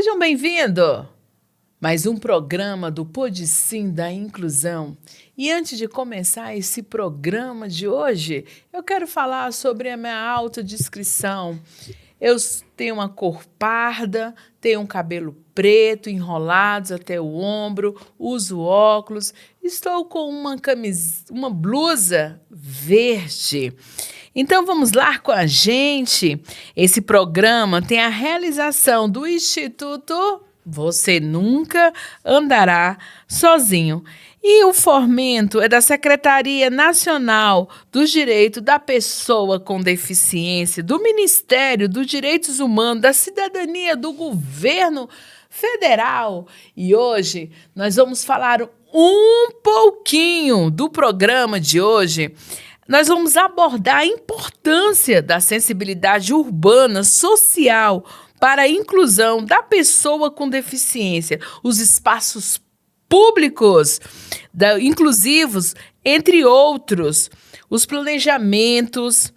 Sejam bem-vindos! Mais um programa do Pode Sim da Inclusão. E antes de começar esse programa de hoje, eu quero falar sobre a minha autodescrição. Eu tenho uma cor parda, tenho um cabelo preto, enrolados até o ombro, uso óculos, estou com uma blusa verde. Então vamos lá com a gente. Esse programa tem a realização do Instituto Você Nunca Andará Sozinho. E o fomento é da Secretaria Nacional dos Direitos da Pessoa com Deficiência, do Ministério dos Direitos Humanos, da Cidadania, do Governo Federal. E hoje nós vamos falar um pouquinho do programa de hoje. Nós vamos abordar a importância da sensibilidade urbana, social, para a inclusão da pessoa com deficiência, os espaços públicos inclusivos, entre outros, os planejamentos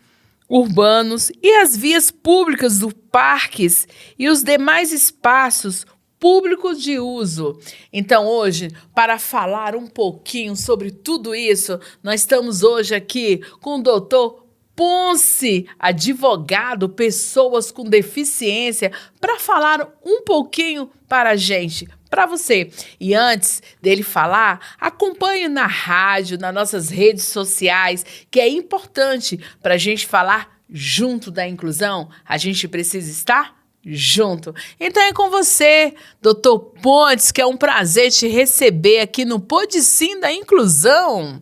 urbanos e as vias públicas dos parques e os demais espaços públicos de uso. Então, hoje, para falar um pouquinho sobre tudo isso, nós estamos hoje aqui com o doutor Ponce, advogado, pessoas com deficiência, para falar um pouquinho para a gente, para você. E antes dele falar, acompanhe na rádio, nas nossas redes sociais, que é importante para a gente falar junto da inclusão. A gente precisa estar junto. Então é com você, doutor Pontes, que é um prazer te receber aqui no Pode Sim da Inclusão.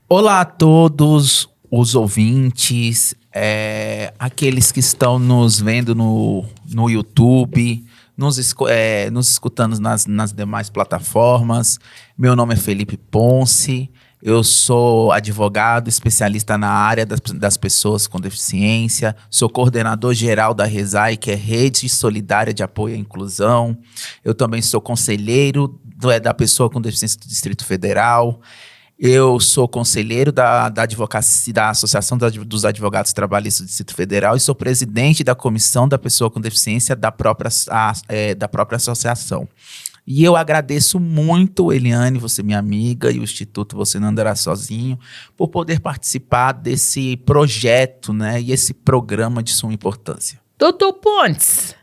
Olá a todos os ouvintes, aqueles que estão nos vendo no YouTube, nos escutando nas demais plataformas. Meu nome é Felipe Ponce, eu sou advogado, especialista na área das pessoas com deficiência, sou coordenador geral da RESAI, que é Rede Solidária de Apoio à Inclusão. Eu também sou conselheiro da pessoa com deficiência do Distrito Federal. Eu sou conselheiro da advocacia, da Associação dos Advogados Trabalhistas do Distrito Federal e sou presidente da Comissão da Pessoa com Deficiência da própria associação. E eu agradeço muito, Eliane, você minha amiga, e o Instituto Você Não Andará Sozinho, por poder participar desse projeto, né, e esse programa de suma importância. Doutor Pontes,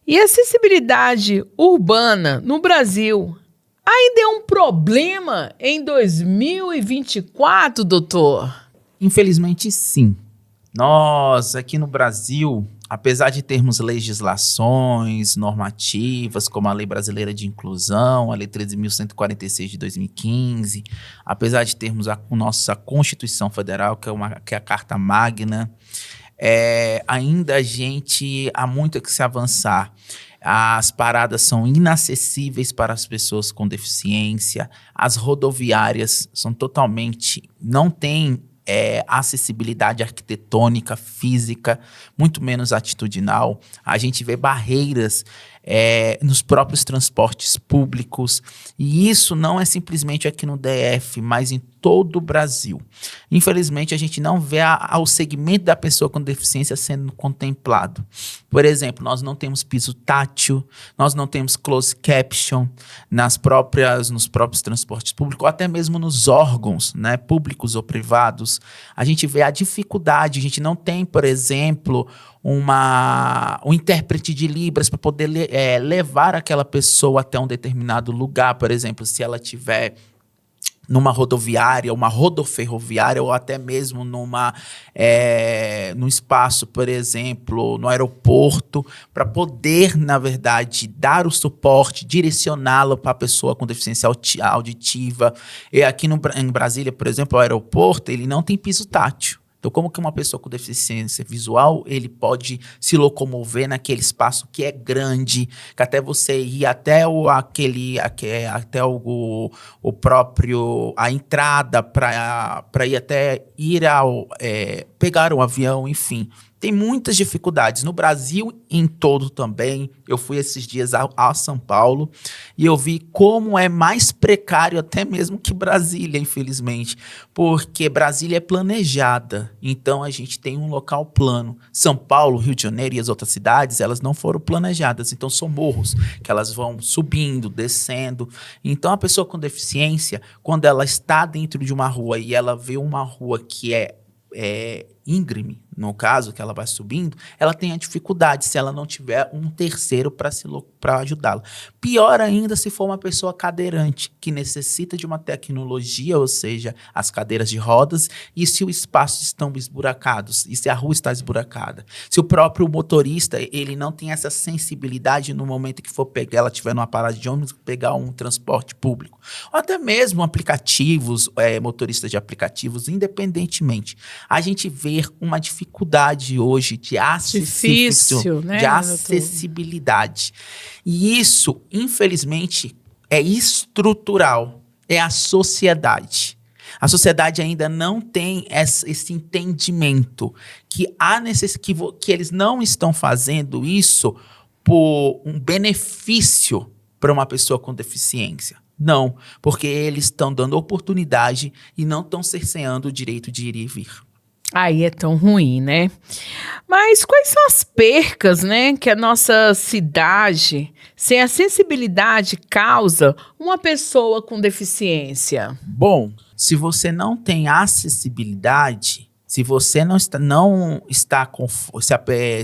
e a acessibilidade urbana no Brasil ainda é um problema em 2024, doutor? Infelizmente, sim. Nós, aqui no Brasil, apesar de termos legislações normativas, como a Lei Brasileira de Inclusão, a Lei 13.146 de 2015, apesar de termos a nossa Constituição Federal, que é a Carta Magna, ainda há muito a que se avançar. As paradas são inacessíveis para as pessoas com deficiência, as rodoviárias são não têm acessibilidade arquitetônica, física, muito menos atitudinal. A gente vê barreiras nos próprios transportes públicos, e isso não é simplesmente aqui no DF, mas em todo o Brasil. Infelizmente, a gente não vê o segmento da pessoa com deficiência sendo contemplado. Por exemplo, nós não temos piso tátil, nós não temos closed caption nos próprios transportes públicos, ou até mesmo nos órgãos, né, públicos ou privados. A gente vê a dificuldade, a gente não tem, por exemplo, um intérprete de Libras para poder levar aquela pessoa até um determinado lugar. Por exemplo, se ela tiver numa rodoviária, uma rodoferroviária, ou até mesmo num espaço, por exemplo, no aeroporto, para poder, na verdade, dar o suporte, direcioná-lo para a pessoa com deficiência auditiva. E aqui em Brasília, por exemplo, o aeroporto, ele não tem piso tátil. Então, como que uma pessoa com deficiência visual, ele pode se locomover naquele espaço que é grande, que até você ir até a entrada para pegar um avião, enfim. tem muitas dificuldades. No Brasil em todo também. Eu fui esses dias a São Paulo e eu vi como é mais precário até mesmo que Brasília, infelizmente. Porque Brasília é planejada. Então a gente tem um local plano. São Paulo, Rio de Janeiro e as outras cidades, elas não foram planejadas. Então são morros que elas vão subindo, descendo. Então a pessoa com deficiência, quando ela está dentro de uma rua e ela vê uma rua que é íngreme, no caso, que ela vai subindo, ela tem a dificuldade se ela não tiver um terceiro para ajudá-la. Pior ainda se for uma pessoa cadeirante, que necessita de uma tecnologia, ou seja, as cadeiras de rodas, e se os espaços estão esburacados, e se a rua está esburacada. Se o próprio motorista, ele não tem essa sensibilidade no momento que for pegar, ela estiver numa parada de ônibus, pegar um transporte público. Ou até mesmo aplicativos, motoristas de aplicativos, independentemente. A gente vê uma dificuldade hoje de acessibilidade. E isso, infelizmente, é estrutural, é a sociedade. A sociedade ainda não tem esse entendimento que eles não estão fazendo isso por um benefício para uma pessoa com deficiência. Não, porque eles estão dando oportunidade e não estão cerceando o direito de ir e vir. Aí é tão ruim, né? Mas quais são as percas, né, que a nossa cidade, sem acessibilidade, causa uma pessoa com deficiência? Bom, se você não tem acessibilidade, se você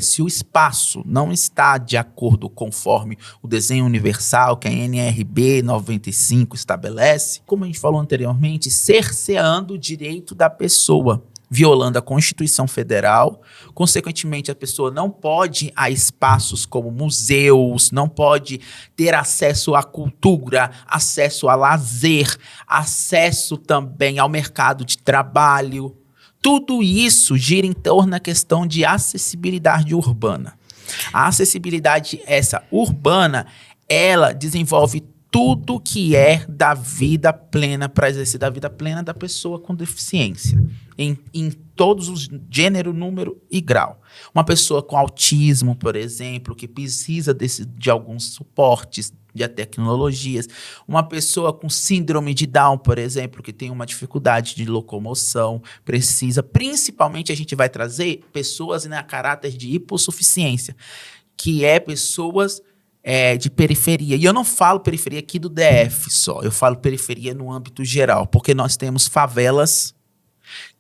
se o espaço não está de acordo conforme o desenho universal que a NRB 95 estabelece, como a gente falou anteriormente, cerceando o direito da pessoa, violando a Constituição Federal. Consequentemente, a pessoa não pode ir a espaços como museus, não pode ter acesso à cultura, acesso a lazer, acesso também ao mercado de trabalho. Tudo isso gira em torno da questão de acessibilidade urbana. A acessibilidade urbana, ela desenvolve tudo que é da vida plena, para exercer da vida plena da pessoa com deficiência, em todos os gênero, número e grau. Uma pessoa com autismo, por exemplo, que precisa de alguns suportes, de tecnologias. Uma pessoa com síndrome de Down, por exemplo, que tem uma dificuldade de locomoção, precisa, principalmente a gente vai trazer pessoas a caráter de hipossuficiência, que é pessoas de periferia. E eu não falo periferia aqui do DF só, eu falo periferia no âmbito geral, porque nós temos favelas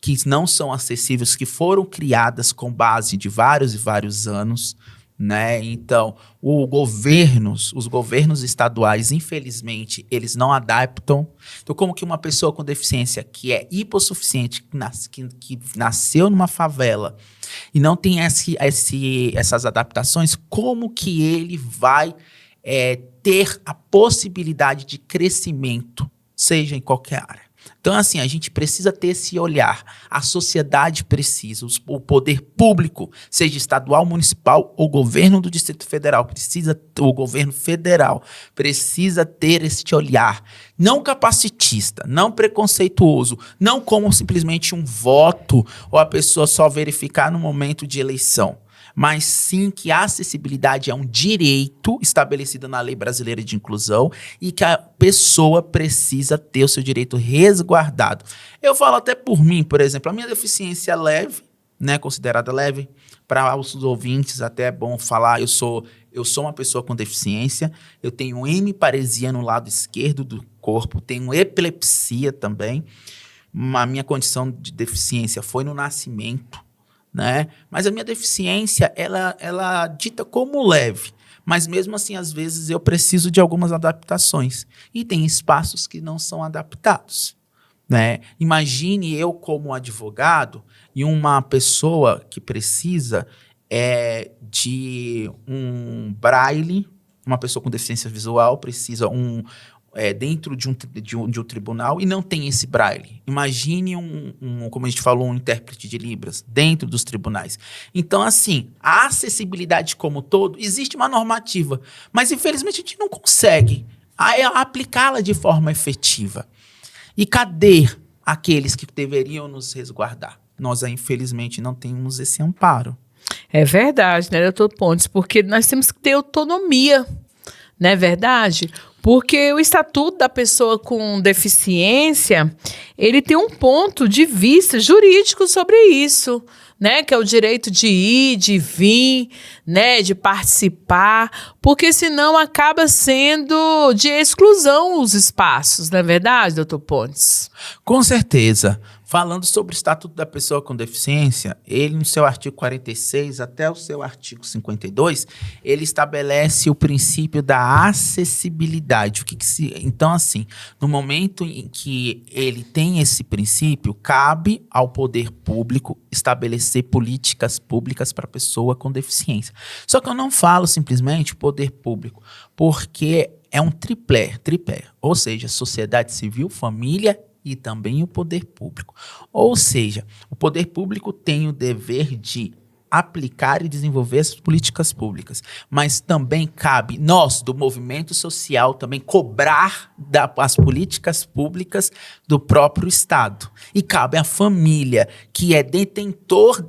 que não são acessíveis, que foram criadas com base de vários e vários anos, né? Então, os governos estaduais, infelizmente, eles não adaptam. Então, como que uma pessoa com deficiência que é hipossuficiente, que nasceu numa favela e não tem essas adaptações, como que ele vai ter a possibilidade de crescimento, seja em qualquer área? Então, assim, a gente precisa ter esse olhar. A sociedade precisa, o poder público, seja estadual, municipal ou governo do Distrito Federal, o governo federal precisa ter esse olhar. Não capacitista, não preconceituoso, não como simplesmente um voto ou a pessoa só verificar no momento de eleição, mas sim que a acessibilidade é um direito estabelecido na Lei Brasileira de Inclusão e que a pessoa precisa ter o seu direito resguardado. Eu falo até por mim, por exemplo, a minha deficiência é leve, né, considerada leve. Para os ouvintes, até é bom falar, eu sou uma pessoa com deficiência, eu tenho hemiparesia no lado esquerdo do corpo, tenho epilepsia também, a minha condição de deficiência foi no nascimento, né? Mas a minha deficiência, ela dita como leve, mas mesmo assim, às vezes, eu preciso de algumas adaptações, e tem espaços que não são adaptados, né? Imagine eu como advogado e uma pessoa que precisa de um braille, uma pessoa com deficiência visual precisa dentro de um tribunal e não tem esse braille. Imagine como a gente falou, um intérprete de Libras dentro dos tribunais. Então, assim, a acessibilidade como todo, existe uma normativa, mas infelizmente a gente não consegue aplicá-la de forma efetiva. E cadê aqueles que deveriam nos resguardar? Nós, infelizmente, não temos esse amparo. É verdade, né, doutor Pontes? Porque nós temos que ter autonomia, não é verdade? Porque o Estatuto da Pessoa com Deficiência, ele tem um ponto de vista jurídico sobre isso, né? Que é o direito de ir, de vir, né? De participar, porque senão acaba sendo de exclusão os espaços, não é verdade, doutor Pontes? Com certeza. Falando sobre o Estatuto da Pessoa com Deficiência, ele no seu artigo 46 até o seu artigo 52, ele estabelece o princípio da acessibilidade. Então, assim, no momento em que ele tem esse princípio, cabe ao poder público estabelecer políticas públicas para a pessoa com deficiência. Só que eu não falo simplesmente poder público, porque é um tripé, ou seja, sociedade civil, família e também o poder público. Ou seja, o poder público tem o dever de aplicar e desenvolver essas políticas públicas, mas também cabe nós, do movimento social, também cobrar as políticas públicas do próprio Estado. E cabe à família, que é detentor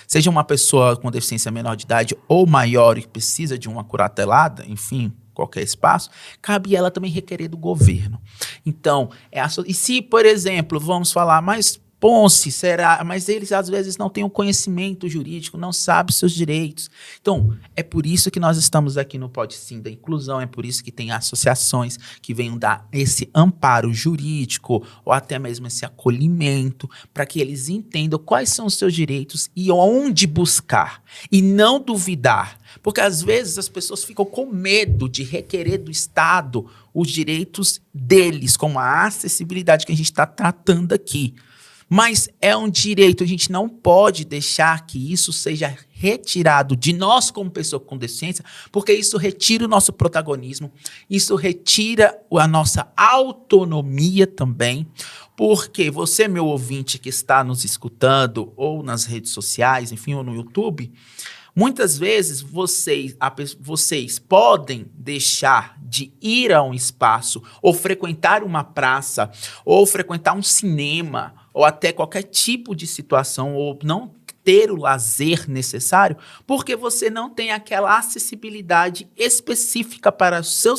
seja uma pessoa com deficiência menor de idade ou maior e precisa de uma curatelada, enfim, qualquer espaço, cabe ela também requerer do governo. Então, e se, por exemplo, vamos falar, mas Ponce, será? Mas eles às vezes não têm o conhecimento jurídico, não sabem seus direitos. Então, é por isso que nós estamos aqui no Pode Sim da Inclusão, é por isso que tem associações que venham dar esse amparo jurídico ou até mesmo esse acolhimento para que eles entendam quais são os seus direitos e onde buscar e não duvidar. Porque às vezes as pessoas ficam com medo de requerer do Estado os direitos deles, como a acessibilidade que a gente está tratando aqui. Mas é um direito, a gente não pode deixar que isso seja retirado de nós como pessoa com deficiência, porque isso retira o nosso protagonismo, isso retira a nossa autonomia também, porque você, meu ouvinte que está nos escutando, ou nas redes sociais, enfim, ou no YouTube, muitas vezes vocês podem deixar de ir a um espaço, ou frequentar uma praça, ou frequentar um cinema, ou até qualquer tipo de situação, ou não ter o lazer necessário, porque você não tem aquela acessibilidade específica para seu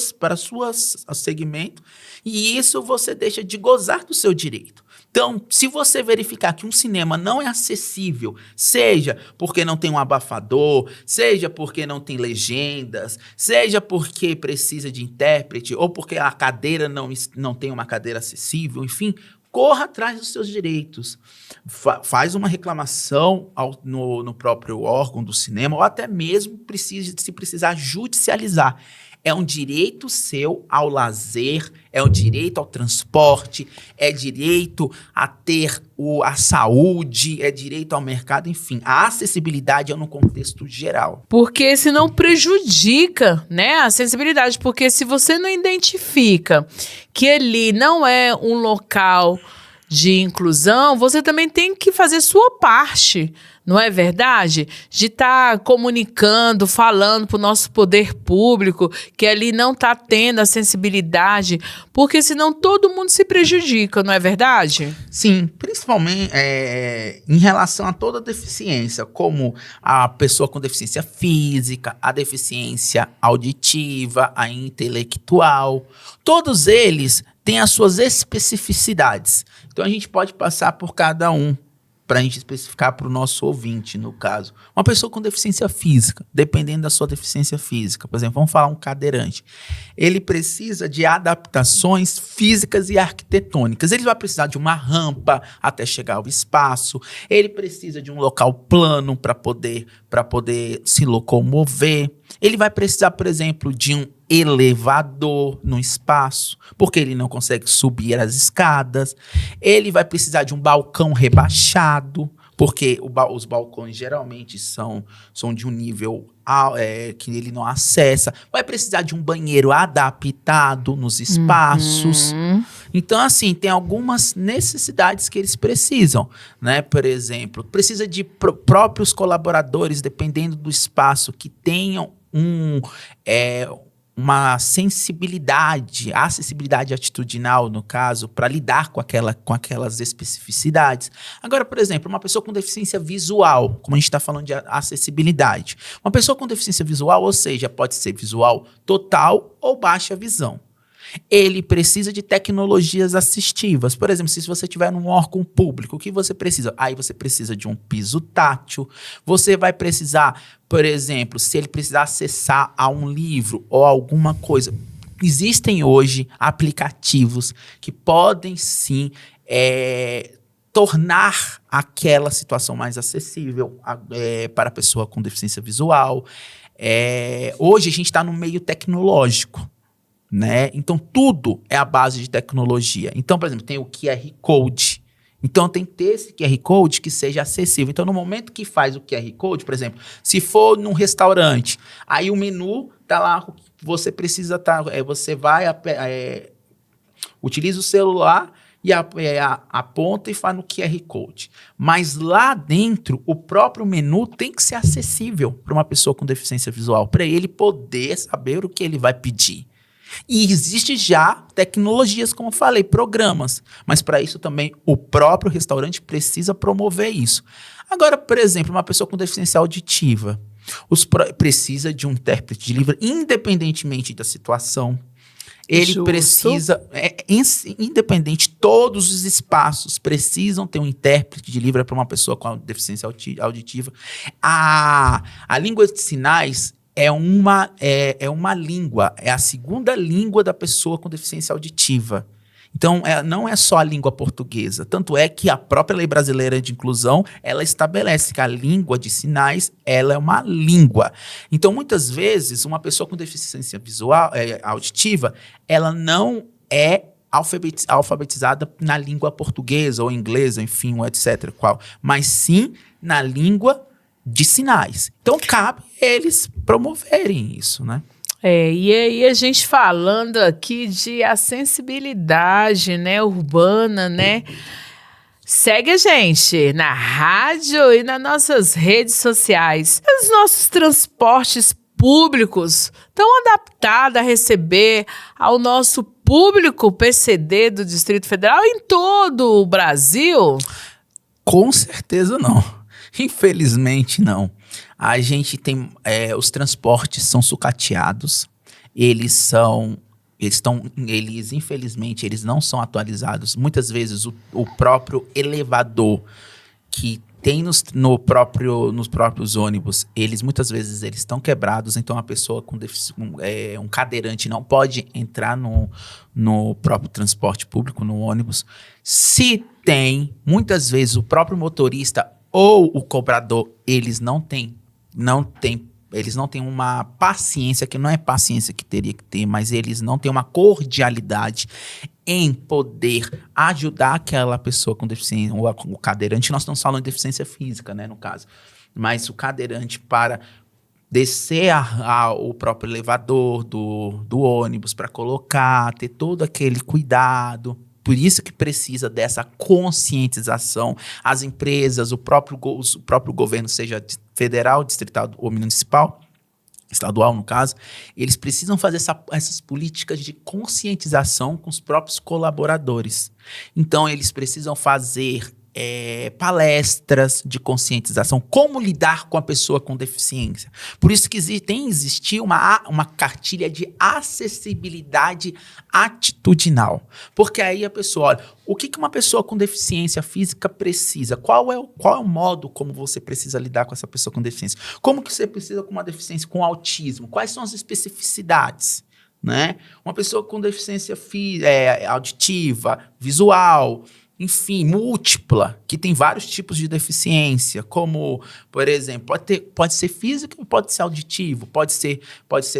segmento, e isso você deixa de gozar do seu direito. Então, se você verificar que um cinema não é acessível, seja porque não tem um abafador, seja porque não tem legendas, seja porque precisa de intérprete, ou porque a cadeira não tem uma cadeira acessível, enfim, corra atrás dos seus direitos. Faz uma reclamação no próprio órgão do cinema, ou até mesmo se precisar judicializar. É um direito seu ao lazer, é um direito ao transporte, é direito a ter a saúde, é direito ao mercado, enfim. A acessibilidade é no contexto geral. Porque senão prejudica, né, a acessibilidade. Porque se você não identifica que ali não é um local de inclusão, você também tem que fazer sua parte, não é verdade? De estar comunicando, falando para o nosso poder público que ali não está tendo a sensibilidade, porque senão todo mundo se prejudica, não é verdade? Sim, principalmente em relação a toda deficiência, como a pessoa com deficiência física, a deficiência auditiva, a intelectual, todos eles têm as suas especificidades. Então a gente pode passar por cada um, para a gente especificar para o nosso ouvinte, no caso. Uma pessoa com deficiência física, dependendo da sua deficiência física, por exemplo, vamos falar um cadeirante. Ele precisa de adaptações físicas e arquitetônicas. Ele vai precisar de uma rampa até chegar ao espaço. Ele precisa de um local plano para poder se locomover. Ele vai precisar, por exemplo, de um elevador no espaço, porque ele não consegue subir as escadas. Ele vai precisar de um balcão rebaixado, porque os balcões geralmente são de um nível que ele não acessa. Vai precisar de um banheiro adaptado nos espaços. Então, assim, tem algumas necessidades que eles precisam, né? Por exemplo, precisa de próprios colaboradores, dependendo do espaço, que tenham uma sensibilidade, acessibilidade atitudinal, no caso, para lidar com aquelas especificidades. Agora, por exemplo, uma pessoa com deficiência visual, como a gente está falando de acessibilidade. Uma pessoa com deficiência visual, ou seja, pode ser visual total ou baixa visão. Ele precisa de tecnologias assistivas. Por exemplo, se você estiver num órgão público, o que você precisa? Aí você precisa de um piso tátil. Você vai precisar, por exemplo, se ele precisar acessar a um livro ou alguma coisa. Existem hoje aplicativos que podem sim tornar aquela situação mais acessível para a pessoa com deficiência visual. Hoje a gente está no meio tecnológico. Né? Então, tudo é a base de tecnologia. Então, por exemplo, tem o QR Code. Então, tem que ter esse QR Code que seja acessível. Então, no momento que faz o QR Code, por exemplo, se for num restaurante, aí o menu tá lá, você precisa você vai, utiliza o celular e aponta e faz no QR Code. Mas lá dentro, o próprio menu tem que ser acessível para uma pessoa com deficiência visual, para ele poder saber o que ele vai pedir. E existe já tecnologias, como eu falei, programas. Mas para isso também o próprio restaurante precisa promover isso. Agora, por exemplo, uma pessoa com deficiência auditiva precisa de um intérprete de Libras, independentemente da situação. Ele Justo. precisa, independente, todos os espaços precisam ter um intérprete de Libras para uma pessoa com deficiência auditiva. A língua de sinais é uma língua, é a segunda língua da pessoa com deficiência auditiva. Então, não é só a língua portuguesa. Tanto é que a própria Lei Brasileira de Inclusão, ela estabelece que a língua de sinais, ela é uma língua. Então, muitas vezes, uma pessoa com deficiência visual, auditiva, ela não é alfabetizada na língua portuguesa ou inglesa, enfim, etc. Mas sim na língua de sinais. Então, cabe eles promoverem isso, né? E aí a gente falando aqui de acessibilidade, né, urbana, né? Segue a gente na rádio e nas nossas redes sociais. Os nossos transportes públicos estão adaptados a receber ao nosso público PCD do Distrito Federal em todo o Brasil? Com certeza não. Infelizmente, não. A gente tem... os transportes são sucateados. Infelizmente, eles não são atualizados. Muitas vezes, o próprio elevador que tem nos próprios ônibus, muitas vezes eles estão quebrados. Então, a pessoa com um cadeirante não pode entrar no próprio transporte público, no ônibus. Se tem, muitas vezes, o próprio motorista ou o cobrador, eles não têm uma paciência, que não é paciência que teria que ter, mas eles não têm uma cordialidade em poder ajudar aquela pessoa com deficiência, ou o cadeirante. Nós estamos falando de deficiência física, né, no caso, mas o cadeirante para descer o próprio elevador do ônibus, para colocar, ter todo aquele cuidado. Por isso que precisa dessa conscientização. As empresas, o próprio governo, seja federal, distrital ou municipal, estadual no caso, eles precisam fazer essas políticas de conscientização com os próprios colaboradores. Então, eles precisam fazer palestras de conscientização, como lidar com a pessoa com deficiência. Por isso que tem existir uma cartilha de acessibilidade atitudinal. Porque aí a pessoa olha, o que uma pessoa com deficiência física precisa? Qual é o modo como você precisa lidar com essa pessoa com deficiência? Como que você precisa com uma deficiência com autismo? Quais são as especificidades? Né? Uma pessoa com deficiência auditiva, visual, enfim, múltipla, que tem vários tipos de deficiência, como, por exemplo, pode ser físico e pode ser auditivo, pode ser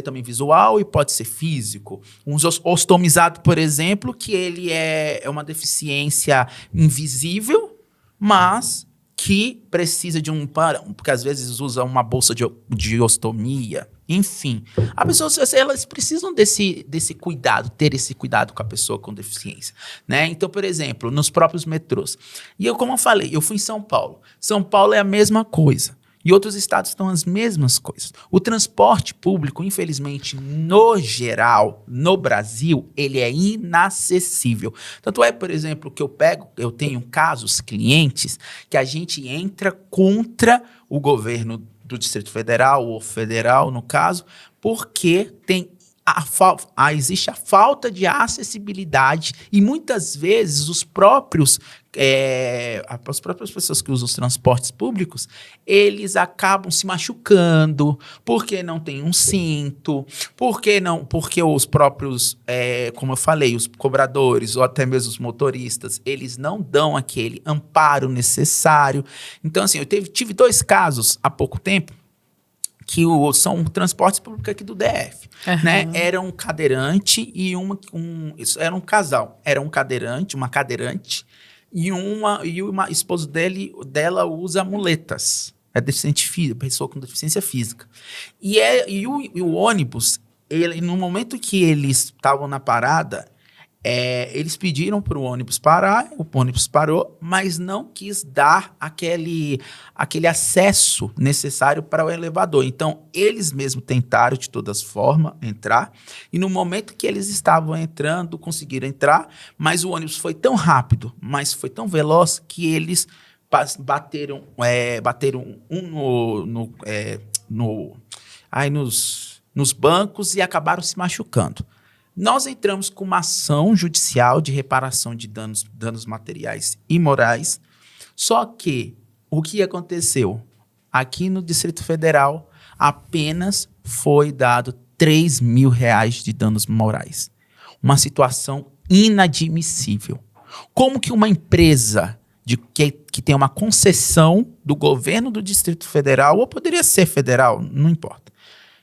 também visual e pode ser físico. Um ostomizado, por exemplo, que ele é uma deficiência invisível, mas que precisa de porque às vezes usa uma bolsa de ostomia. Enfim, as pessoas, elas precisam desse cuidado, ter esse cuidado com a pessoa com deficiência, né? Então, por exemplo, nos próprios metrôs. E como eu falei, eu fui em São Paulo. São Paulo é a mesma coisa. E outros estados estão as mesmas coisas. O transporte público, infelizmente, no geral, no Brasil, ele é inacessível. Tanto é, por exemplo, que eu tenho casos, clientes, que a gente entra contra o governo do Distrito Federal, ou federal, no caso, porque existe a falta de acessibilidade e muitas vezes as próprias pessoas que usam os transportes públicos, eles acabam se machucando porque não tem um cinto, porque os próprios, como eu falei, os cobradores ou até mesmo os motoristas, eles não dão aquele amparo necessário. Então, assim, eu tive 2 casos há pouco tempo que são transportes públicos aqui do DF, né? Era um cadeirante e era um casal. Era um cadeirante, uma cadeirante, e uma esposa dela usa muletas. É deficiente física, pessoa com deficiência física. E o ônibus, no momento que eles estavam na parada, eles pediram para o ônibus parar, o ônibus parou, mas não quis dar aquele acesso necessário para o elevador. Então, eles mesmos tentaram, de todas formas, entrar, e no momento que eles estavam entrando, conseguiram entrar, mas o ônibus foi tão rápido, mas foi tão veloz, que eles bateram nos bancos e acabaram se machucando. Nós entramos com uma ação judicial de reparação de danos materiais e morais, só que o que aconteceu? Aqui no Distrito Federal, apenas foi dado R$3 mil de danos morais. Uma situação inadmissível. Como que uma empresa que tem uma concessão do governo do Distrito Federal, ou poderia ser federal, não importa,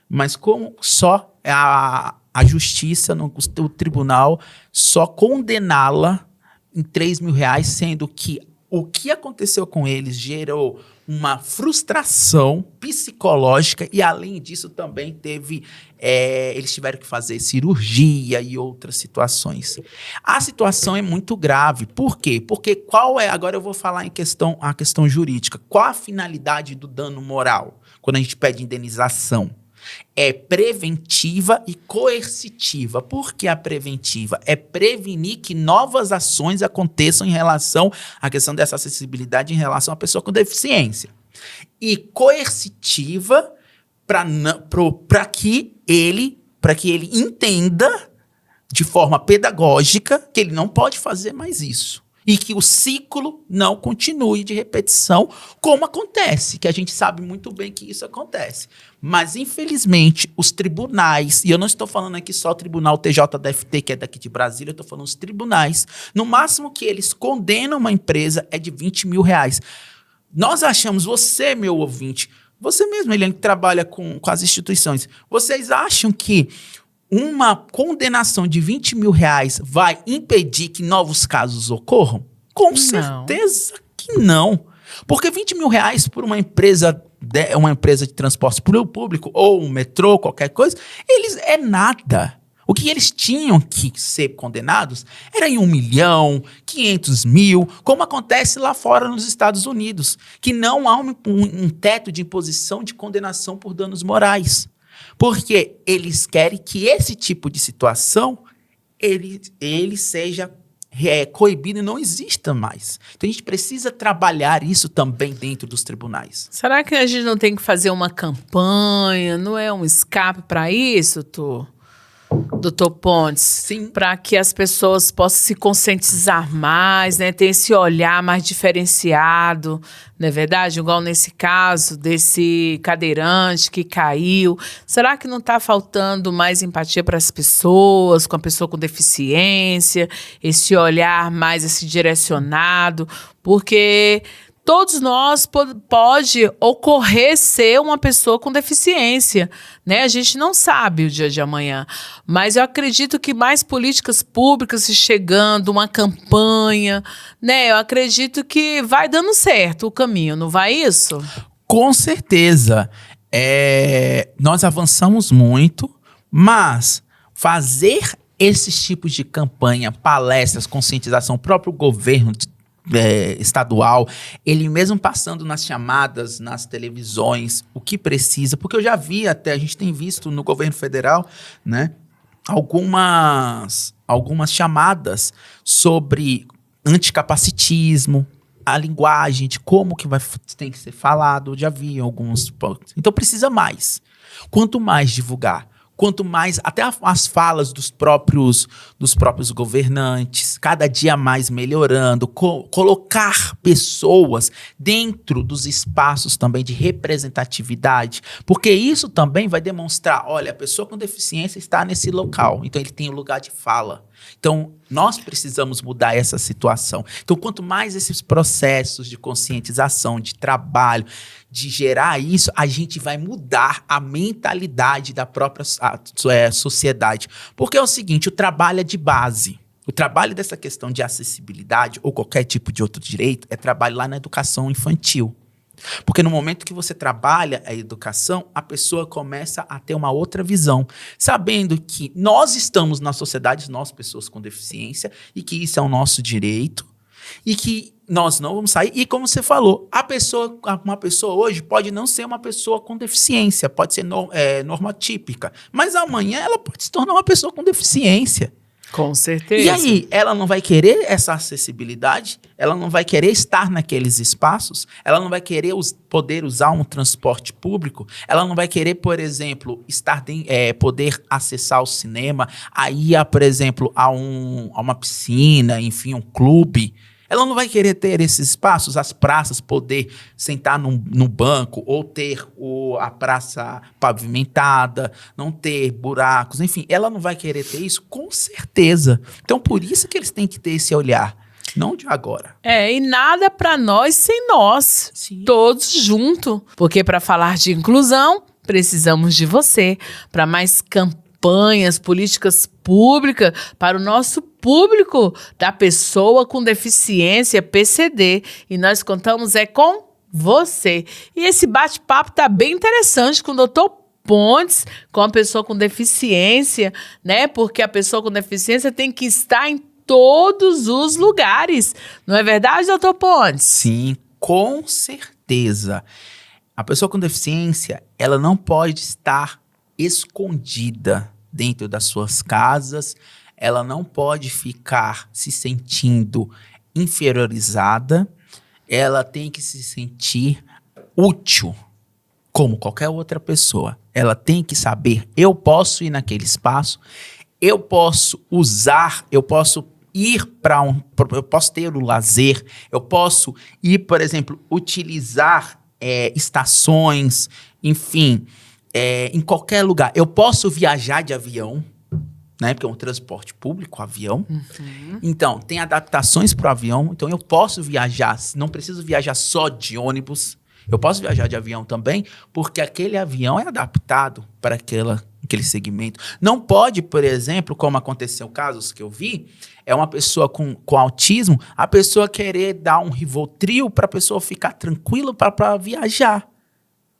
mas como só a justiça, o tribunal, só condená-la em R$3 mil, sendo que o que aconteceu com eles gerou uma frustração psicológica e, além disso, também eles tiveram que fazer cirurgia e outras situações. A situação é muito grave. Por quê? Porque agora eu vou falar a questão jurídica. Qual a finalidade do dano moral quando a gente pede indenização? É preventiva e coercitiva. Por que a preventiva? É prevenir que novas ações aconteçam em relação à questão dessa acessibilidade em relação à pessoa com deficiência. E coercitiva para que ele entenda de forma pedagógica que ele não pode fazer mais isso. E que o ciclo não continue de repetição, como acontece, que a gente sabe muito bem que isso acontece. Mas, infelizmente, os tribunais, e eu não estou falando aqui só o tribunal TJDFT, que é daqui de Brasília, eu estou falando os tribunais, no máximo que eles condenam uma empresa é de R$20 mil. Nós achamos, você, meu ouvinte, você mesmo, Eliane, que trabalha com as instituições, vocês acham que uma condenação de R$20 mil vai impedir que novos casos ocorram? Com certeza que não. Porque R$20 mil por uma empresa de transporte público, ou um metrô, qualquer coisa, é nada. O que eles tinham que ser condenados era em 1 milhão, 500 mil, como acontece lá fora nos Estados Unidos, que não há um teto de imposição de condenação por danos morais. Porque eles querem que esse tipo de situação ele seja coibido e não exista mais. Então a gente precisa trabalhar isso também dentro dos tribunais. Será que a gente não tem que fazer uma campanha? Não é um escape para isso, Doutor Pontes? Sim. Para que as pessoas possam se conscientizar mais, né? Ter esse olhar mais diferenciado, não é verdade? Igual nesse caso desse cadeirante que caiu. Será que não está faltando mais empatia para as pessoas, com a pessoa com deficiência? Esse olhar mais direcionado? Porque todos nós pode ocorrer ser uma pessoa com deficiência, né? A gente não sabe o dia de amanhã, mas eu acredito que mais políticas públicas se chegando, uma campanha, né? Eu acredito que vai dando certo o caminho, não vai isso? Com certeza. Nós avançamos muito, mas fazer esses tipos de campanha, palestras, conscientização, o próprio governo estadual, ele mesmo passando nas chamadas, nas televisões, o que precisa, porque eu já vi até, a gente tem visto no governo federal, né, algumas chamadas sobre anticapacitismo, a linguagem de como que tem que ser falado, eu já vi alguns. Então precisa mais. Quanto mais divulgar, quanto mais, até as falas dos próprios governantes, cada dia mais melhorando, colocar pessoas dentro dos espaços também de representatividade, porque isso também vai demonstrar, olha, a pessoa com deficiência está nesse local, então ele tem um lugar de fala. Então, nós precisamos mudar essa situação. Então, quanto mais esses processos de conscientização, de trabalho, de gerar isso, a gente vai mudar a mentalidade da própria sociedade. Porque é o seguinte, o trabalho é de base. O trabalho dessa questão de acessibilidade ou qualquer tipo de outro direito é trabalho lá na educação infantil. Porque no momento que você trabalha a educação, a pessoa começa a ter uma outra visão, sabendo que nós estamos na sociedade, nós pessoas com deficiência, e que isso é o nosso direito, e que nós não vamos sair. E como você falou, uma pessoa hoje pode não ser uma pessoa com deficiência, pode ser normotípica, mas amanhã ela pode se tornar uma pessoa com deficiência. Com certeza. E aí, ela não vai querer essa acessibilidade, ela não vai querer estar naqueles espaços, ela não vai querer poder usar um transporte público, ela não vai querer, por exemplo, poder acessar o cinema, por exemplo, a uma piscina, enfim, um clube. Ela não vai querer ter esses espaços, as praças, poder sentar no banco ou ter a praça pavimentada, não ter buracos, enfim, ela não vai querer ter isso, com certeza. Então, por isso que eles têm que ter esse olhar, não de agora. E nada para nós sem nós, Sim. Todos juntos, porque para falar de inclusão, precisamos de você, para mais campanhas, políticas públicas para o nosso público da pessoa com deficiência, PCD. E nós contamos com você. E esse bate-papo tá bem interessante com o Dr. Pontes, com a pessoa com deficiência, né? Porque a pessoa com deficiência tem que estar em todos os lugares. Não é verdade, Dr. Pontes? Sim, com certeza. A pessoa com deficiência, ela não pode estar escondida dentro das suas casas, ela não pode ficar se sentindo inferiorizada, ela tem que se sentir útil, como qualquer outra pessoa. Ela tem que saber, eu posso ir naquele espaço, eu posso usar, eu posso ir eu posso ter o lazer, eu posso ir, por exemplo, utilizar estações, enfim, em qualquer lugar. Eu posso viajar de avião, né? Porque é um transporte público, avião. Uhum. Então, tem adaptações para o avião. Então, eu posso viajar, não preciso viajar só de ônibus. Eu posso viajar de avião também, porque aquele avião é adaptado para aquele segmento. Não pode, por exemplo, como aconteceu casos que eu vi, é uma pessoa com autismo, a pessoa querer dar um Rivotril para a pessoa ficar tranquila para viajar.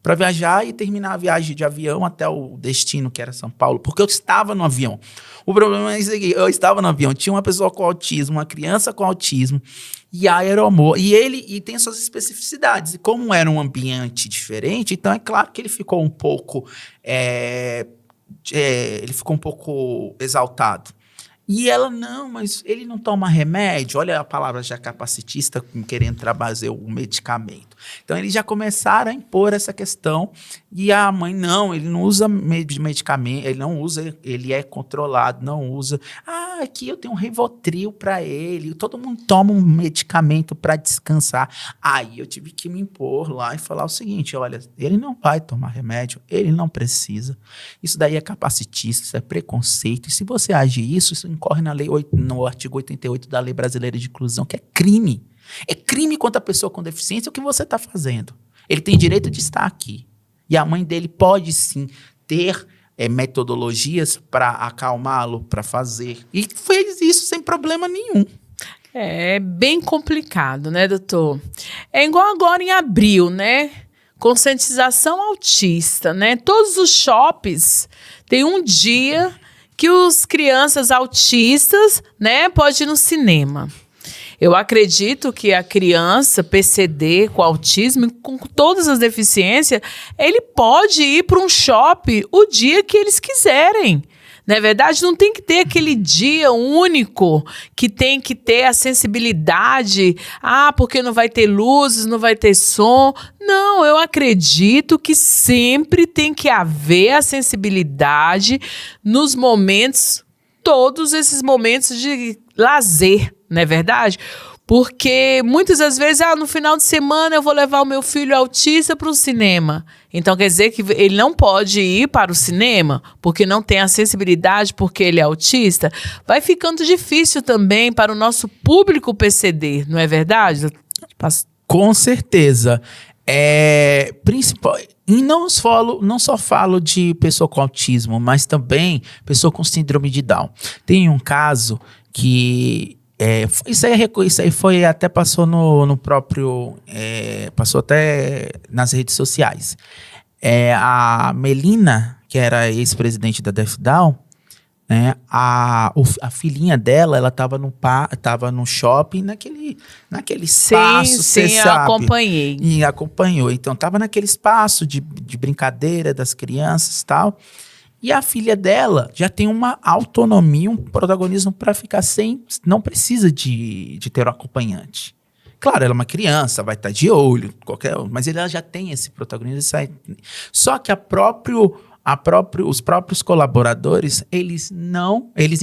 Para viajar e terminar a viagem de avião até o destino, que era São Paulo, porque eu estava no avião. O problema é isso aqui, eu estava no avião, tinha uma pessoa com autismo, uma criança com autismo, e a aeromoça, e tem suas especificidades, e como era um ambiente diferente, então é claro que ele ficou um pouco, exaltado. E ela, não, mas ele não toma remédio. Olha a palavra já capacitista querendo trazer o medicamento. Então, eles já começaram a impor essa questão. E a mãe, não, ele não usa medicamento, ele não usa, ele é controlado, não usa. Aqui eu tenho um Rivotril para ele. Todo mundo toma um medicamento para descansar. Aí eu tive que me impor lá e falar o seguinte, olha, ele não vai tomar remédio, ele não precisa. Isso daí é capacitista, isso é preconceito. E se você age isso incorre no artigo 88 da Lei Brasileira de Inclusão, que é crime. É crime contra a pessoa com deficiência o que você está fazendo. Ele tem direito de estar aqui. E a mãe dele pode, sim, ter metodologias para acalmá-lo, para fazer. E fez isso sem problema nenhum. É bem complicado, né, doutor? É igual agora em abril, né? Conscientização autista, né? Todos os shoppings têm um dia que os crianças autistas, né, podem ir no cinema. Eu acredito que a criança PCD com autismo, com todas as deficiências, ele pode ir para um shopping o dia que eles quiserem. Não é verdade? Não tem que ter aquele dia único que tem que ter a sensibilidade. Porque não vai ter luzes, não vai ter som. Não, eu acredito que sempre tem que haver a sensibilidade nos momentos, todos esses momentos de lazer, não é verdade? Porque muitas das vezes, no final de semana eu vou levar o meu filho autista para o cinema. Então quer dizer que ele não pode ir para o cinema porque não tem a sensibilidade, porque ele é autista. Vai ficando difícil também para o nosso público PCD, não é verdade? Com certeza. Principal, e não só falo de pessoa com autismo, mas também pessoa com síndrome de Down. Tem um caso que isso aí foi até passou no próprio passou até nas redes sociais. A Melina, que era ex-presidente da DefDown, né, a filhinha dela, ela tava no shopping, naquele espaço, você sabe. Eu acompanhei. E acompanhou. Então, tava naquele espaço de brincadeira das crianças e tal. E a filha dela já tem uma autonomia, um protagonismo para ficar não precisa de ter um acompanhante. Claro, ela é uma criança, vai estar de olho, mas ela já tem esse protagonismo. Só que os próprios colaboradores, eles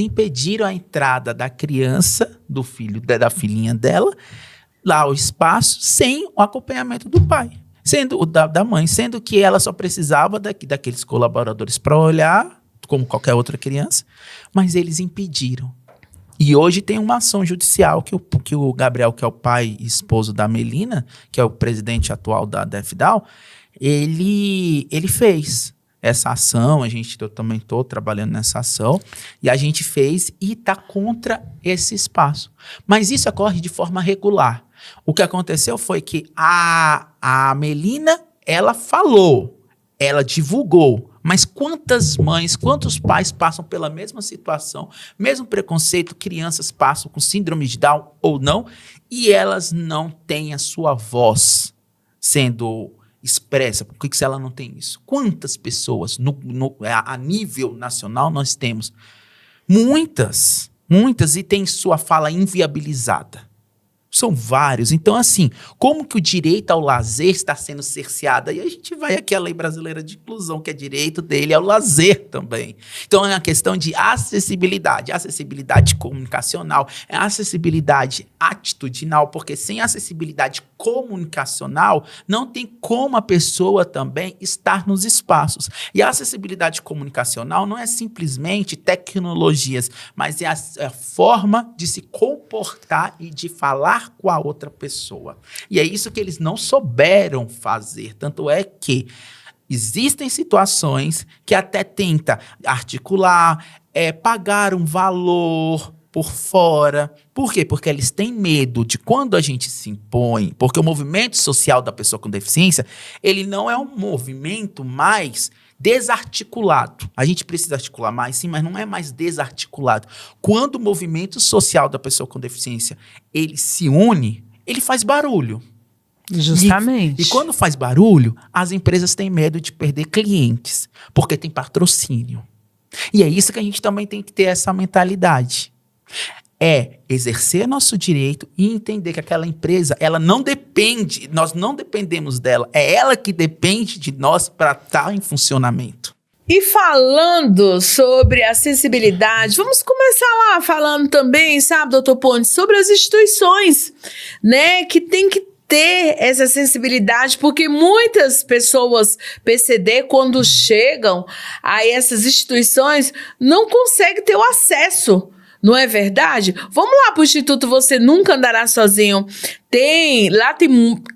impediram a entrada da criança, do filho, da filhinha dela, lá ao espaço, sem o acompanhamento do pai. Da mãe, sendo que ela só precisava daqueles colaboradores para olhar, como qualquer outra criança, mas eles impediram. E hoje tem uma ação judicial que o Gabriel, que é o pai e esposo da Melina, que é o presidente atual da DefDown, ele fez essa ação. Eu também estou trabalhando nessa ação, e a gente fez e está contra esse espaço. Mas isso ocorre de forma regular. O que aconteceu foi que a Melina, ela falou, ela divulgou, mas quantas mães, quantos pais passam pela mesma situação, mesmo preconceito, crianças passam com síndrome de Down ou não, e elas não têm a sua voz sendo expressa? Por que ela não tem isso? Quantas pessoas a nível nacional nós temos? Muitas, e tem sua fala inviabilizada. São vários. Então, assim, como que o direito ao lazer está sendo cerceado? E a gente vai aqui à Lei Brasileira de Inclusão, que é direito dele ao lazer também. Então, é uma questão de acessibilidade comunicacional, acessibilidade atitudinal, porque sem acessibilidade comunicacional, não tem como a pessoa também estar nos espaços. E a acessibilidade comunicacional não é simplesmente tecnologias, mas é a forma de se comportar e de falar com a outra pessoa. E é isso que eles não souberam fazer. Tanto é que existem situações que até tenta articular, pagar um valor por fora. Por quê? Porque eles têm medo de quando a gente se impõe, porque o movimento social da pessoa com deficiência, ele não é um movimento mais desarticulado. A gente precisa articular mais, sim, mas não é mais desarticulado. Quando o movimento social da pessoa com deficiência, ele se une, ele faz barulho. Justamente. E quando faz barulho, as empresas têm medo de perder clientes, porque tem patrocínio. E é isso que a gente também tem que ter essa mentalidade. Exercer nosso direito e entender que aquela empresa, ela não depende, nós não dependemos dela, é ela que depende de nós para estar em funcionamento. E falando sobre acessibilidade, vamos começar lá falando também, sabe, doutor Pontes, sobre as instituições, né, que tem que ter essa sensibilidade, porque muitas pessoas PCD, quando chegam a essas instituições, não conseguem ter o acesso. Não é verdade? Vamos lá para o Instituto Você Nunca Andará Sozinho. Lá tem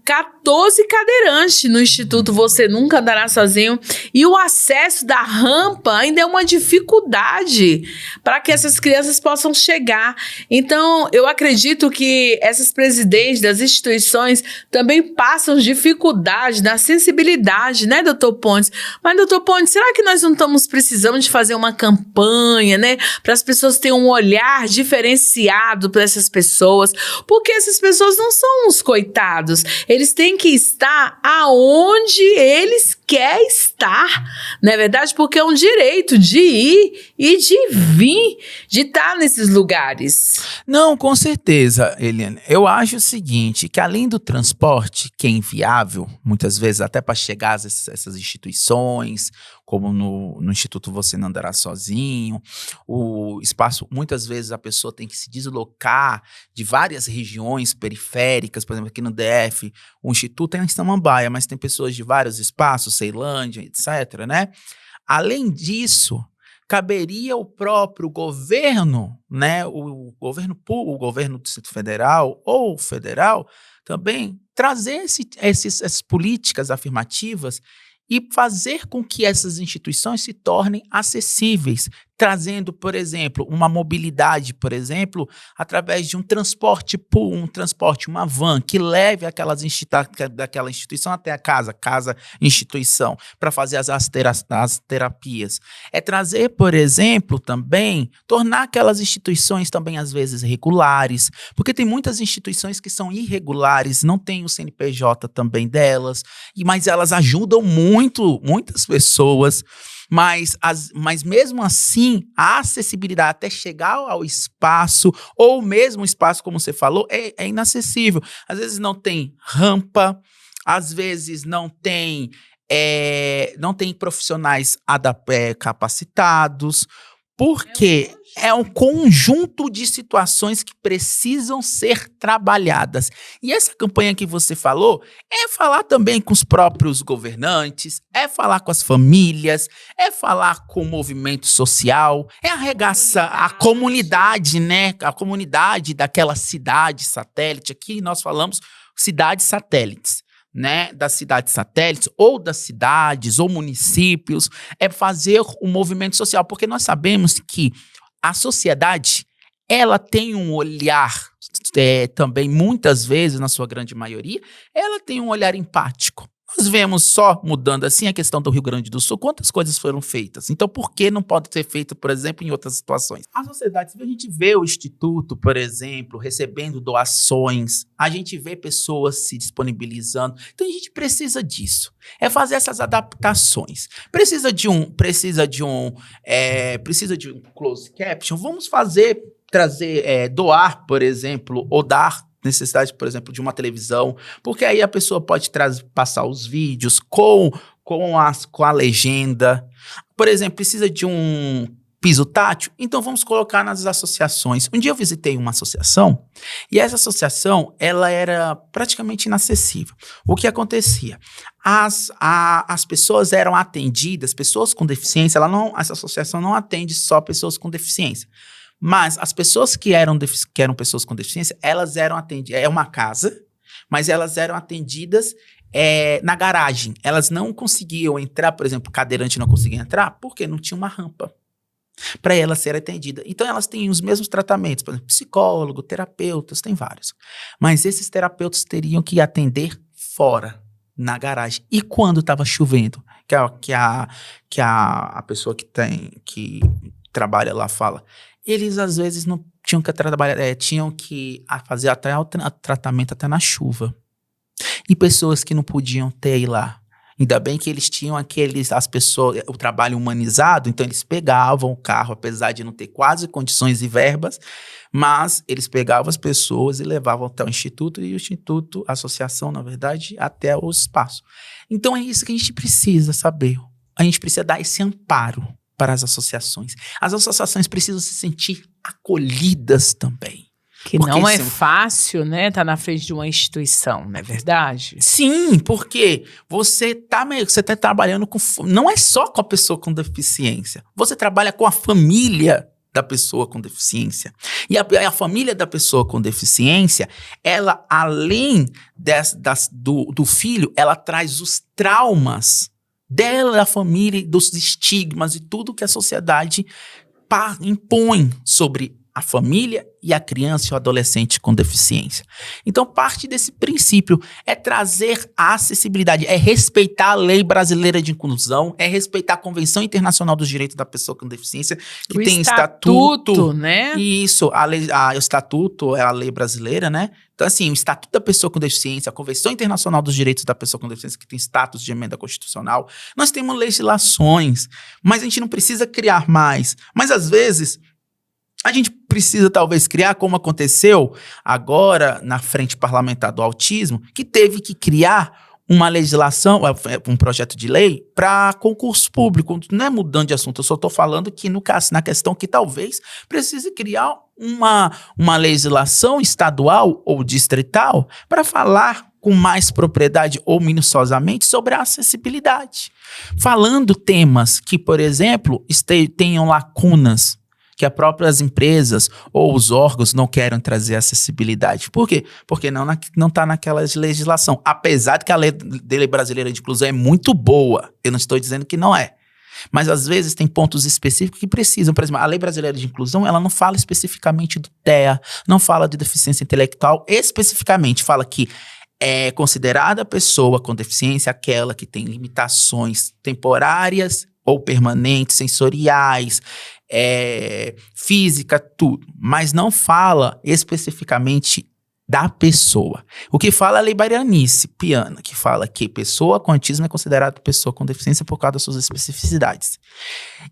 14 cadeirantes no Instituto Você Nunca Andará Sozinho. E o acesso da rampa ainda é uma dificuldade para que essas crianças possam chegar. Então, eu acredito que essas presidentes das instituições também passam dificuldade na sensibilidade, né, doutor Pontes? Mas, doutor Pontes, será que nós não estamos precisando de fazer uma campanha, né, para as pessoas terem um olhar diferenciado para essas pessoas? Porque essas pessoas não são uns coitados. Eles têm que estar aonde eles querem estar, não é verdade? Porque é um direito de ir e de vir, de estar nesses lugares. Não, com certeza, Eliane. Eu acho o seguinte, que além do transporte, que é inviável, muitas vezes até para chegar a essas instituições, como no Instituto Você Não Andará Sozinho, o espaço, muitas vezes a pessoa tem que se deslocar de várias regiões periféricas, por exemplo, aqui no DF, o Instituto é em Samambaia, mas tem pessoas de vários espaços, Ceilândia, etc., né? Além disso, caberia ao próprio governo, né, o governo do Distrito Federal ou federal, também trazer essas políticas afirmativas e fazer com que essas instituições se tornem acessíveis, trazendo, por exemplo, uma mobilidade, por exemplo, através de um transporte, uma van, que leve daquela instituição até a casa, instituição, para fazer as terapias. É trazer, por exemplo, também, tornar aquelas instituições também, às vezes, regulares, porque tem muitas instituições que são irregulares, não tem o CNPJ também delas, mas elas ajudam muitas pessoas. Mas mesmo assim, a acessibilidade até chegar ao espaço, ou mesmo o espaço, como você falou, é inacessível. Às vezes não tem rampa, às vezes não tem profissionais capacitados, porque é um conjunto de situações que precisam ser trabalhadas. E essa campanha que você falou é falar também com os próprios governantes, é falar com as famílias, é falar com o movimento social, é arregaçar a comunidade, né? A comunidade daquela cidade satélite. Aqui nós falamos cidades satélites, né, das cidades satélites, ou das cidades, ou municípios, é fazer um movimento social, porque nós sabemos que a sociedade, ela tem um olhar, também muitas vezes, na sua grande maioria, ela tem um olhar empático. Nós vemos só mudando assim a questão do Rio Grande do Sul, quantas coisas foram feitas. Então, por que não pode ser feito, por exemplo, em outras situações? A sociedade, a gente vê o Instituto, por exemplo, recebendo doações, a gente vê pessoas se disponibilizando. Então, a gente precisa disso. É fazer essas adaptações. Precisa de um closed caption. Vamos doar, por exemplo, ou dar necessidade, por exemplo, de uma televisão, porque aí a pessoa pode passar os vídeos com a legenda. Por exemplo, precisa de um piso tátil, então vamos colocar nas associações. Um dia eu visitei uma associação e essa associação, ela era praticamente inacessível. O que acontecia? As pessoas eram atendidas, pessoas com deficiência, essa associação não atende só pessoas com deficiência. Mas as pessoas que eram pessoas com deficiência, elas eram atendidas. É uma casa, mas elas eram atendidas na garagem. Elas não conseguiam entrar, por exemplo, cadeirante não conseguia entrar, porque não tinha uma rampa para ela ser atendida. Então, elas têm os mesmos tratamentos, por exemplo, psicólogo, terapeutas, tem vários. Mas esses terapeutas teriam que atender fora, na garagem. E quando estava chovendo, que a pessoa que trabalha lá fala, eles às vezes não tinham que trabalhar, tinham que fazer até o tratamento até na chuva. E pessoas que não podiam ir lá. Ainda bem que eles tinham o trabalho humanizado, então eles pegavam o carro, apesar de não ter quase condições e verbas, mas eles pegavam as pessoas e levavam até o instituto, e o instituto, a associação, na verdade, até o espaço. Então é isso que a gente precisa saber. A gente precisa dar esse amparo para as associações. As associações precisam se sentir acolhidas também. Que não é fácil, né? Tá na frente de uma instituição, não é verdade? Sim, porque você tá trabalhando com... Não é só com a pessoa com deficiência. Você trabalha com a família da pessoa com deficiência. E a família da pessoa com deficiência, ela, além do filho, ela traz os traumas dela, da família, dos estigmas e tudo que a sociedade impõe sobre a família e a criança e o adolescente com deficiência. Então, parte desse princípio é trazer a acessibilidade, é respeitar a lei brasileira de inclusão, é respeitar a Convenção Internacional dos Direitos da Pessoa com Deficiência, que O tem estatuto, né? Isso, o estatuto é a lei brasileira, né? Então, assim, o Estatuto da Pessoa com Deficiência, a Convenção Internacional dos Direitos da Pessoa com Deficiência, que tem status de emenda constitucional. Nós temos legislações, mas a gente não precisa criar mais. Mas, às vezes, a gente precisa talvez criar, como aconteceu agora na Frente Parlamentar do Autismo, que teve que criar uma legislação, um projeto de lei para concurso público. Não é mudando de assunto, eu só estou falando que na questão que talvez precise criar uma legislação estadual ou distrital para falar com mais propriedade ou minuciosamente sobre a acessibilidade. Falando temas que, por exemplo, tenham lacunas, que as próprias empresas ou os órgãos não querem trazer acessibilidade. Por quê? Porque não está naquela legislação. Apesar de que a lei brasileira de inclusão é muito boa, eu não estou dizendo que não é. Mas, às vezes, tem pontos específicos que precisam. Por exemplo, a lei brasileira de inclusão, ela não fala especificamente do TEA, não fala de deficiência intelectual, especificamente fala que é considerada a pessoa com deficiência aquela que tem limitações temporárias ou permanentes, sensoriais, física, tudo, mas não fala especificamente da pessoa. O que fala é a lei Piana, que fala que pessoa com autismo é considerada pessoa com deficiência por causa das suas especificidades.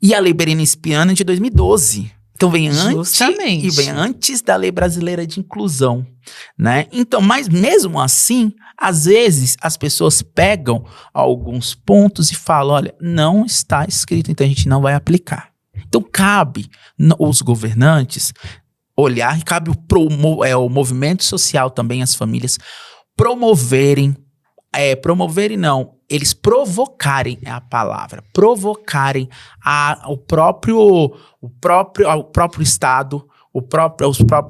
E a lei Piana é de 2012. Então vem antes da lei brasileira de inclusão, né? Então, mas mesmo assim, às vezes as pessoas pegam alguns pontos e falam, olha, não está escrito, então a gente não vai aplicar. Então cabe os governantes olhar, e cabe o movimento social também, as famílias eles provocarem é a palavra, provocarem o próprio Estado,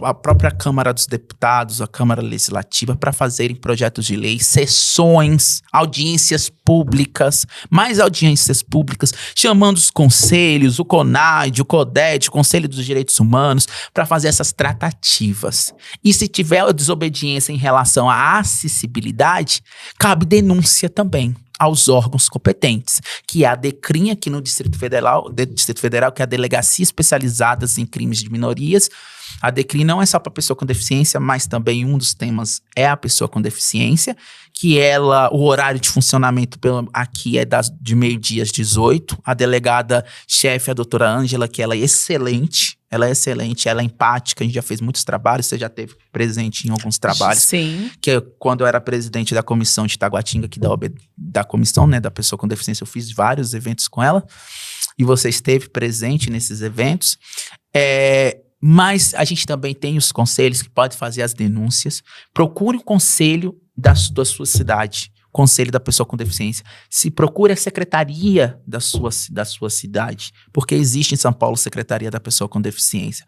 a própria Câmara dos Deputados, a Câmara Legislativa, para fazerem projetos de lei, sessões, audiências públicas, mais audiências públicas, chamando os conselhos, o CONAID, o CODED, o Conselho dos Direitos Humanos, para fazer essas tratativas. E se tiver desobediência em relação à acessibilidade, cabe denúncia também aos órgãos competentes, que é a DECRIM aqui no Distrito Federal, que é a Delegacia Especializada em Crimes de Minorias. A DECRIM não é só para pessoa com deficiência, mas também um dos temas é a pessoa com deficiência, que o horário de funcionamento aqui é de meio-dia às 18. A delegada-chefe, a doutora Ângela, que ela é excelente, ela é empática, a gente já fez muitos trabalhos, você já esteve presente em alguns trabalhos. Sim. Que quando eu era presidente da comissão de Taguatinga, aqui da comissão, né, da pessoa com deficiência, eu fiz vários eventos com ela, e você esteve presente nesses eventos. Mas a gente também tem os conselhos que podem fazer as denúncias. Procure o conselho da sua cidade, conselho da pessoa com deficiência. Se procure a secretaria da sua cidade, porque existe em São Paulo secretaria da pessoa com deficiência,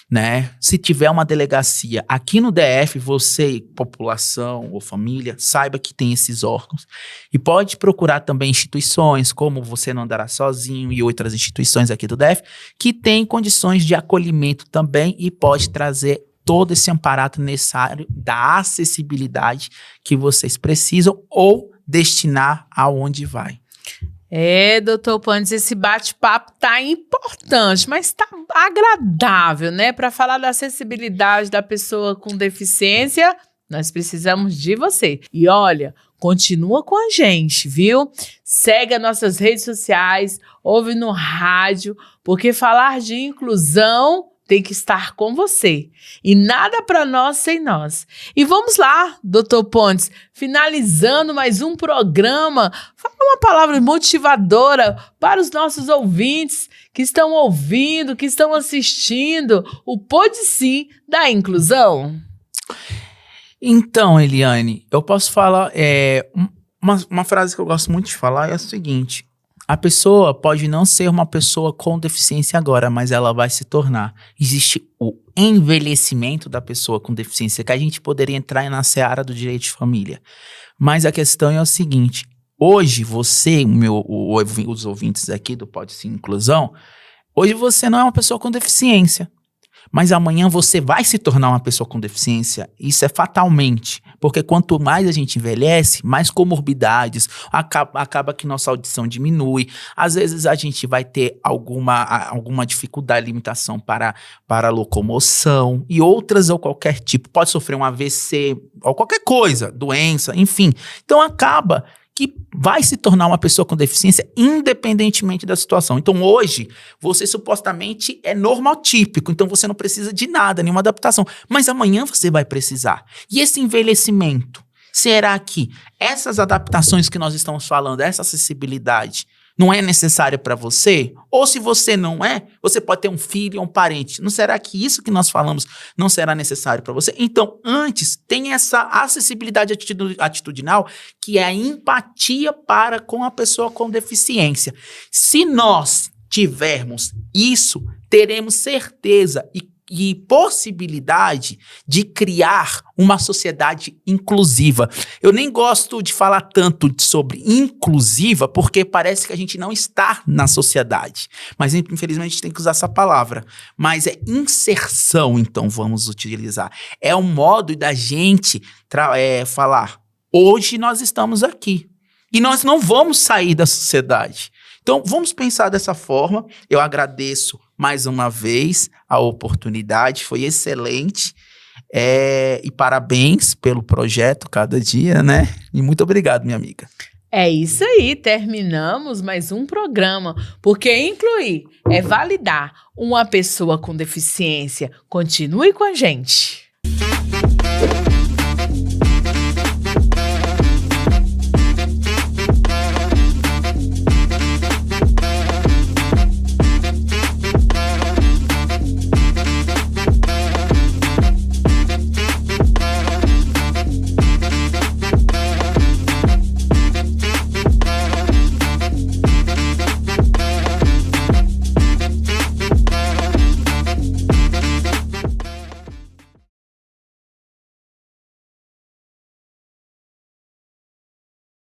né? Se tiver uma delegacia aqui no DF, você, população ou família, saiba que tem esses órgãos. E pode procurar também instituições, como Você Não Andará Sozinho e outras instituições aqui do DF, que têm condições de acolhimento também e pode trazer todo esse amparato necessário da acessibilidade que vocês precisam ou destinar aonde vai. Doutor Pontes, esse bate-papo tá importante, mas tá agradável, né? Para falar da acessibilidade da pessoa com deficiência, nós precisamos de você. E olha, continua com a gente, viu? Segue as nossas redes sociais, ouve no rádio, porque falar de inclusão tem que estar com você. E nada para nós sem nós. E vamos lá, doutor Pontes, finalizando mais um programa, fala uma palavra motivadora para os nossos ouvintes que estão ouvindo, que estão assistindo o Pode Sim da Inclusão. Então, Eliane, eu posso falar, uma frase que eu gosto muito de falar é a seguinte: A pessoa pode não ser uma pessoa com deficiência agora, mas ela vai se tornar. Existe o envelhecimento da pessoa com deficiência, que a gente poderia entrar na seara do direito de família. Mas a questão é o seguinte, hoje você, os ouvintes aqui do Pode Sim Inclusão, hoje você não é uma pessoa com deficiência. Mas amanhã você vai se tornar uma pessoa com deficiência. Isso é fatalmente. Porque quanto mais a gente envelhece, mais comorbidades, acaba que nossa audição diminui. Às vezes a gente vai ter alguma dificuldade, limitação para a locomoção e outras ou qualquer tipo. Pode sofrer um AVC ou qualquer coisa, doença, enfim. Então acaba que vai se tornar uma pessoa com deficiência independentemente da situação. Então hoje, você supostamente é normotípico, então você não precisa de nada, nenhuma adaptação. Mas amanhã você vai precisar. E esse envelhecimento, será que essas adaptações que nós estamos falando, essa acessibilidade, não é necessária para você? Ou se você não é, você pode ter um filho ou um parente. Não será que isso que nós falamos não será necessário para você? Então, antes, tem essa acessibilidade atitudinal, que é a empatia para com a pessoa com deficiência. Se nós tivermos isso, teremos certeza e possibilidade de criar uma sociedade inclusiva. Eu nem gosto de falar tanto sobre inclusiva, porque parece que a gente não está na sociedade. Mas, infelizmente, a gente tem que usar essa palavra. Mas é inserção, então, vamos utilizar. É um modo da gente falar, hoje nós estamos aqui. E nós não vamos sair da sociedade. Então, vamos pensar dessa forma. Eu agradeço mais uma vez a oportunidade, foi excelente. E parabéns pelo projeto Cada Dia, né? E muito obrigado, minha amiga. É isso aí, terminamos mais um programa, porque incluir é validar uma pessoa com deficiência. Continue com a gente.